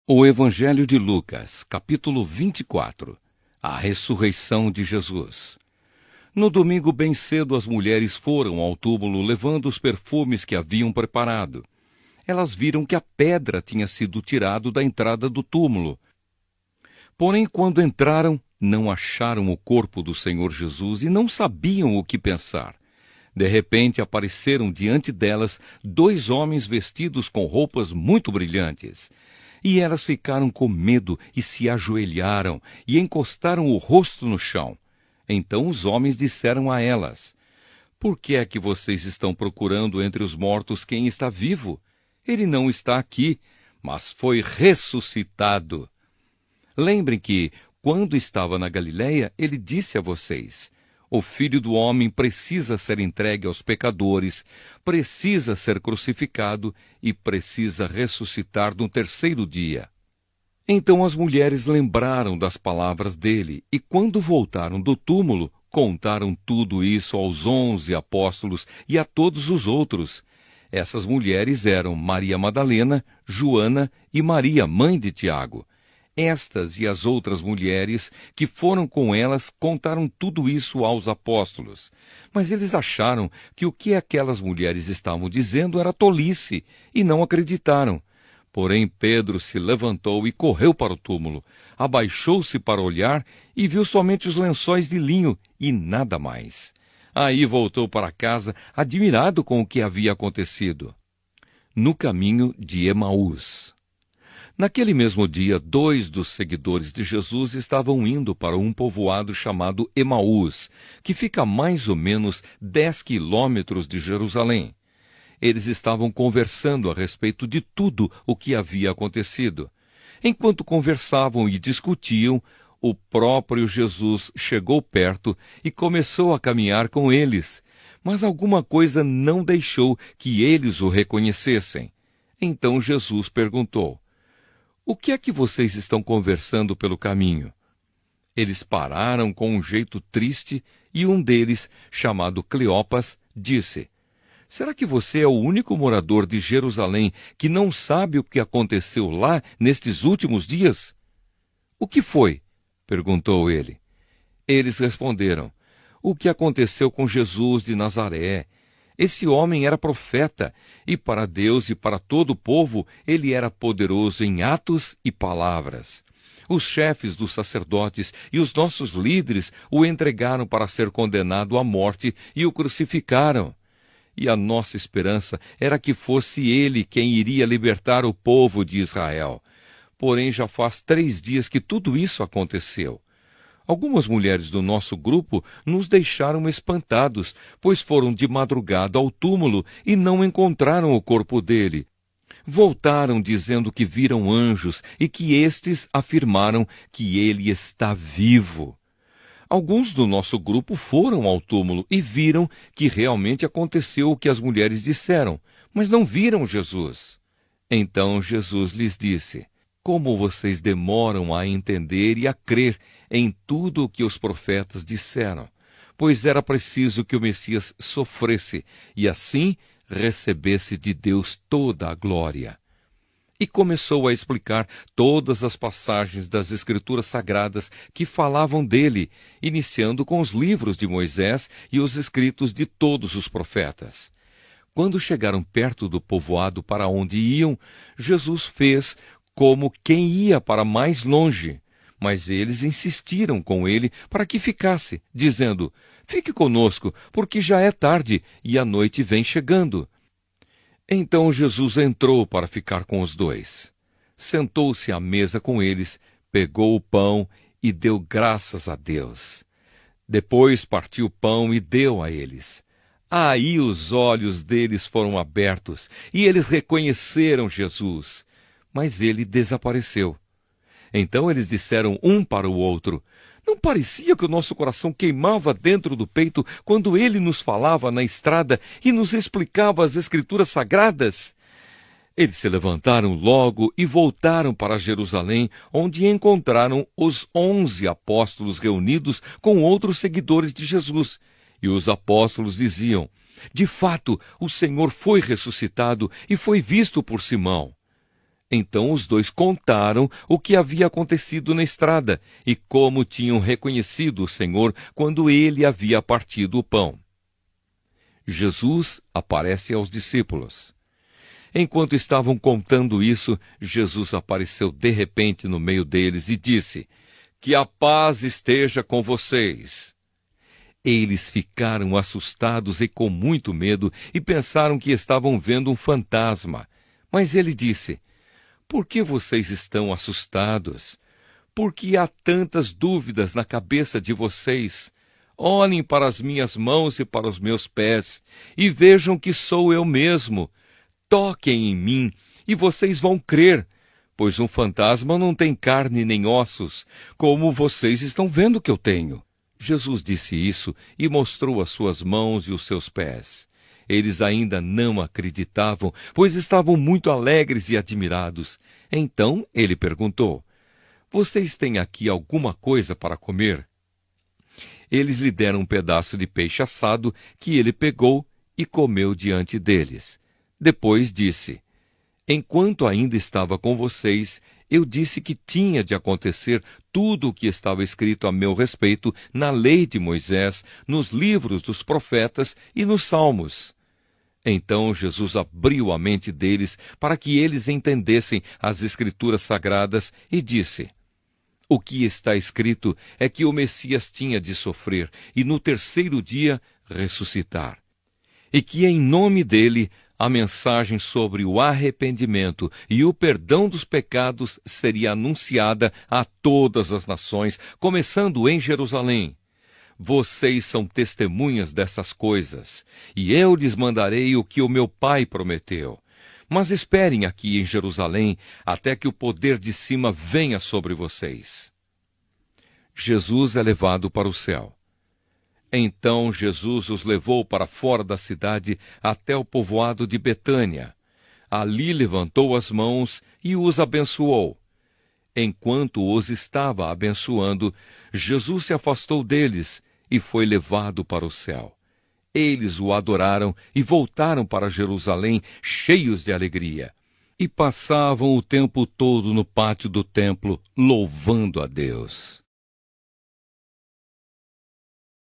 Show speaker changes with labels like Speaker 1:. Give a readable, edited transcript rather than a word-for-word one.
Speaker 1: O Evangelho de Lucas, capítulo 24. A ressurreição de Jesus. No domingo bem cedo as mulheres foram ao túmulo levando os perfumes que haviam preparado. Elas viram que a pedra tinha sido tirada da entrada do túmulo. Porém, quando entraram, não acharam o corpo do Senhor Jesus e não sabiam o que pensar. De repente apareceram diante delas 2 homens vestidos com roupas muito brilhantes. E elas ficaram com medo e se ajoelharam e encostaram o rosto no chão. Então os homens disseram a elas: "Por que é que vocês estão procurando entre os mortos quem está vivo? Ele não está aqui, mas foi ressuscitado. Lembrem que, quando estava na Galileia, ele disse a vocês: o Filho do Homem precisa ser entregue aos pecadores, precisa ser crucificado e precisa ressuscitar no 3º dia." Então as mulheres lembraram das palavras dele e, quando voltaram do túmulo, contaram tudo isso aos 11 apóstolos e a todos os outros. Essas mulheres eram Maria Madalena, Joana e Maria, mãe de Tiago. Estas e as outras mulheres que foram com elas contaram tudo isso aos apóstolos. Mas eles acharam que o que aquelas mulheres estavam dizendo era tolice e não acreditaram. Porém Pedro se levantou e correu para o túmulo, abaixou-se para olhar e viu somente os lençóis de linho e nada mais. Aí voltou para casa, admirado com o que havia acontecido. No caminho de Emaús. Naquele mesmo dia, 2 dos seguidores de Jesus estavam indo para um povoado chamado Emaús, que fica a mais ou menos 10 quilômetros de Jerusalém. Eles estavam conversando a respeito de tudo o que havia acontecido. Enquanto conversavam e discutiam, o próprio Jesus chegou perto e começou a caminhar com eles, mas alguma coisa não deixou que eles o reconhecessem. Então Jesus perguntou: "O que é que vocês estão conversando pelo caminho?" Eles pararam com um jeito triste e um deles, chamado Cleopas, disse: "Será que você é o único morador de Jerusalém que não sabe o que aconteceu lá nestes últimos dias?" "O que foi?" perguntou ele. Eles responderam: "O que aconteceu com Jesus de Nazaré. Esse homem era profeta, e para Deus e para todo o povo ele era poderoso em atos e palavras. Os chefes dos sacerdotes e os nossos líderes o entregaram para ser condenado à morte e o crucificaram. E a nossa esperança era que fosse ele quem iria libertar o povo de Israel. Porém, já faz 3 dias que tudo isso aconteceu. Algumas mulheres do nosso grupo nos deixaram espantados, pois foram de madrugada ao túmulo e não encontraram o corpo dele. Voltaram dizendo que viram anjos e que estes afirmaram que ele está vivo. Alguns do nosso grupo foram ao túmulo e viram que realmente aconteceu o que as mulheres disseram, mas não viram Jesus." Então Jesus lhes disse: "Como vocês demoram a entender e a crer em tudo o que os profetas disseram, pois era preciso que o Messias sofresse e assim recebesse de Deus toda a glória." E começou a explicar todas as passagens das Escrituras Sagradas que falavam dele, iniciando com os livros de Moisés e os escritos de todos os profetas. Quando chegaram perto do povoado para onde iam, Jesus fez como quem ia para mais longe. Mas eles insistiram com ele para que ficasse, dizendo: "Fique conosco, porque já é tarde e a noite vem chegando." Então Jesus entrou para ficar com os 2. Sentou-se à mesa com eles, pegou o pão e deu graças a Deus. Depois partiu o pão e deu a eles. Aí os olhos deles foram abertos e eles reconheceram Jesus, mas ele desapareceu. Então eles disseram um para o outro: "Não parecia que o nosso coração queimava dentro do peito quando ele nos falava na estrada e nos explicava as Escrituras Sagradas?" Eles se levantaram logo e voltaram para Jerusalém, onde encontraram os 11 apóstolos reunidos com outros seguidores de Jesus. E os apóstolos diziam: "De fato, o Senhor foi ressuscitado e foi visto por Simão." Então os dois contaram o que havia acontecido na estrada e como tinham reconhecido o Senhor quando ele havia partido o pão. Jesus aparece aos discípulos. Enquanto estavam contando isso, Jesus apareceu de repente no meio deles e disse: "Que a paz esteja com vocês." Eles ficaram assustados e com muito medo e pensaram que estavam vendo um fantasma. Mas ele disse: "Por que vocês estão assustados? Por que há tantas dúvidas na cabeça de vocês? Olhem para as minhas mãos e para os meus pés e vejam que sou eu mesmo. Toquem em mim e vocês vão crer, pois um fantasma não tem carne nem ossos, como vocês estão vendo que eu tenho." Jesus disse isso e mostrou as suas mãos e os seus pés. Eles ainda não acreditavam, pois estavam muito alegres e admirados. Então ele perguntou: "Vocês têm aqui alguma coisa para comer?" Eles lhe deram um pedaço de peixe assado que ele pegou e comeu diante deles. Depois disse: "Enquanto ainda estava com vocês, eu disse que tinha de acontecer tudo o que estava escrito a meu respeito na lei de Moisés, nos livros dos profetas e nos salmos." Então Jesus abriu a mente deles para que eles entendessem as Escrituras Sagradas e disse: "O que está escrito é que o Messias tinha de sofrer e no terceiro dia ressuscitar, e que em nome dele a mensagem sobre o arrependimento e o perdão dos pecados seria anunciada a todas as nações, começando em Jerusalém. Vocês são testemunhas dessas coisas, e eu lhes mandarei o que o meu Pai prometeu. Mas esperem aqui em Jerusalém até que o poder de cima venha sobre vocês." Jesus é levado para o céu. Então Jesus os levou para fora da cidade até o povoado de Betânia. Ali levantou as mãos e os abençoou. Enquanto os estava abençoando, Jesus se afastou deles e foi levado para o céu. Eles o adoraram e voltaram para Jerusalém cheios de alegria. E passavam o tempo todo no pátio do templo, louvando a Deus.